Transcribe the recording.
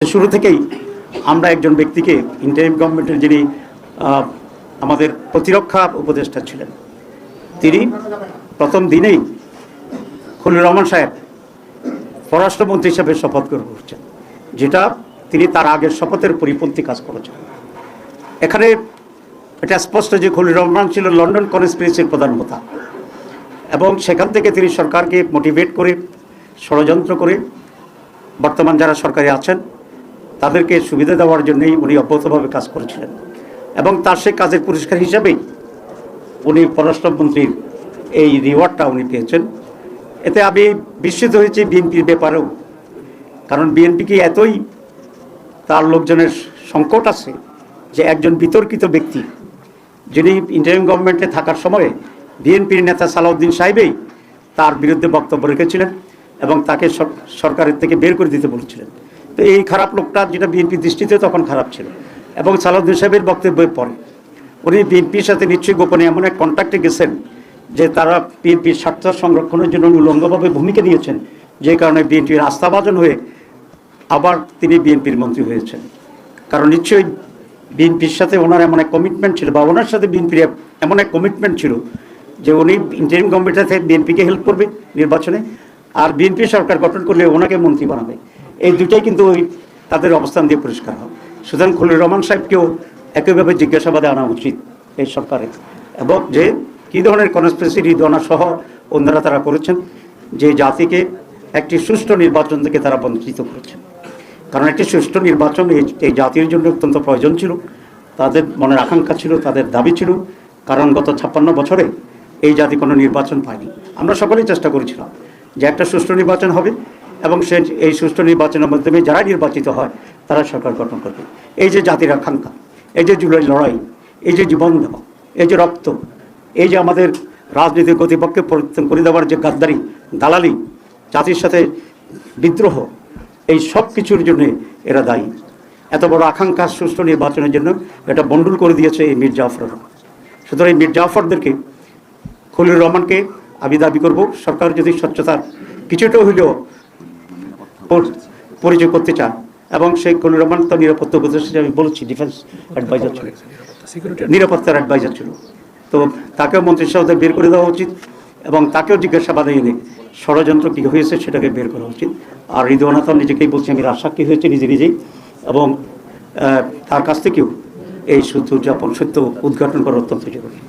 শুরু থেকেই আমরা একজন ব্যক্তিকে ইন্টারিম গভর্নমেন্টের যিনি আমাদের প্রতিরক্ষা উপদেষ্টা ছিলেন, তিনি প্রথম দিনেই খলিলুর রহমান সাহেব পররাষ্ট্রমন্ত্রী হিসেবে শপথ গ্রহণ করছেন, যেটা তিনি তার আগের শপথের পরিপন্থী কাজ করেছেন। এখানে এটা স্পষ্ট যে খলিলুর রহমান ছিল লন্ডন কনস্পিরেসির প্রধান হোতা, এবং সেখান থেকে তিনি সরকারকে মোটিভেট করে ষড়যন্ত্র করে বর্তমান যারা সরকারে আছেন তাদেরকে সুবিধা দেওয়ার জন্যই উনি অব্যাহতভাবে কাজ করেছিলেন, এবং তার সেই কাজের পুরস্কার হিসাবেই উনি পররাষ্ট্রমন্ত্রীর এই রিওয়ার্ডটা উনি পেয়েছেন। এতে আমি বিস্মিত হয়েছি বিএনপির ব্যাপারেও, কারণ বিএনপিকে এতই তার লোকজনের সংকট আছে যে একজন বিতর্কিত ব্যক্তি যিনি ইন্টারিম গভর্নমেন্টে থাকার সময়ে বিএনপির নেতা সালাউদ্দিন সাহেবই তার বিরুদ্ধে বক্তব্য রেখেছিলেন এবং তাকে সরকারের থেকে বের করে দিতে বলেছিলেন। তো এই খারাপ লোকটা, যেটা বিএনপির দৃষ্টিতে তখন খারাপ ছিল, এবং সালাউদ্দিন সাহেবের বক্তব্যের পরে উনি বিএনপির সাথে নিশ্চয়ই গোপনে এমন এক কন্ট্যাক্টে গেছেন যে তারা বিএনপির স্বার্থ সংরক্ষণের জন্য উলঙ্গভাবে ভূমিকা নিয়েছেন, যে কারণে বিএনপির আস্থাভাজন হয়ে আবার তিনি বিএনপির মন্ত্রী হয়েছেন। কারণ নিশ্চয়ই বিএনপির সাথে ওনার এমন এক কমিটমেন্ট ছিল, বা ওনার সাথে বিএনপির এমন এক কমিটমেন্ট ছিল যে উনি ইন্টারিম গভর্নমেন্টের থেকে বিএনপিকে হেল্প করবে নির্বাচনে, আর বিএনপি সরকার গঠন করলে ওনাকে মন্ত্রী বানাবে। এই দুটাই কিন্তু ওই তাদের অবস্থান দিয়ে পরিষ্কার হয়। সুতরাং খলিলুর রহমান সাহেবকেও একইভাবে জিজ্ঞাসাবাদে আনা উচিত এই সরকারের, এবং যে কী ধরনের কনস্পিরেসি রিদোয়ানা সহ অন্যরা তারা করেছেন, যে জাতিকে একটি সুষ্ঠু নির্বাচন থেকে তারা বঞ্চিত করেছেন। কারণ একটি সুষ্ঠু নির্বাচন এই জাতির জন্য অত্যন্ত প্রয়োজন ছিল, তাদের মনের আকাঙ্ক্ষা ছিল, তাদের দাবি ছিল। কারণ গত 56 বছরে এই জাতি কোনো নির্বাচন পায়নি। আমরা সকলেই চেষ্টা করেছিলাম যে একটা সুষ্ঠু নির্বাচন হবে, এবং এই সুষ্ঠু নির্বাচনের মাধ্যমে যারা নির্বাচিত হয় তারা সরকার গঠন করবে। এই যে জাতির আকাঙ্ক্ষা, এই যে জুলাই লড়াই, এই যে জীবন দেওয়া, এই যে রক্ত, এই যে আমাদের রাজনীতির গতিপক্ষে পরিবর্তন করে দেওয়ার যে গাদ্দারি, দালালি, জাতির সাথে বিদ্রোহ, এই সব কিছুর জন্য এরা দায়ী। এত বড় আকাঙ্ক্ষা সুষ্ঠু নির্বাচনের জন্য এটা বন্ডুল করে দিয়েছে এই মীর জাফররা। সুতরাং এই মীর জাফরদেরকে, খলিলুর রহমানকে আমি দাবি করব, সরকার যদি স্বচ্ছতার কিছুটা হইলেও পরিচয় করতে চান, এবং সেই খলিলুর রহমান তো নিরাপত্তা উপদেষ্টা, আমি বলছি ডিফেন্স অ্যাডভাইজার ছিল, নিরাপত্তার অ্যাডভাইজার ছিল, তো তাকেও মন্ত্রিসভাতে বের করে দেওয়া উচিত, এবং তাকেও জিজ্ঞাসাবাদে এনে ষড়যন্ত্র কী হয়েছে সেটাকে বের করা উচিত। আর রিদওয়ানা তো নিজেকেই বলছি আমি রাজসাক্ষী হয়েছে নিজেই, এবং তার কাছ থেকেও এই সত্য উদঘাটন করা অত্যন্ত জরুরি।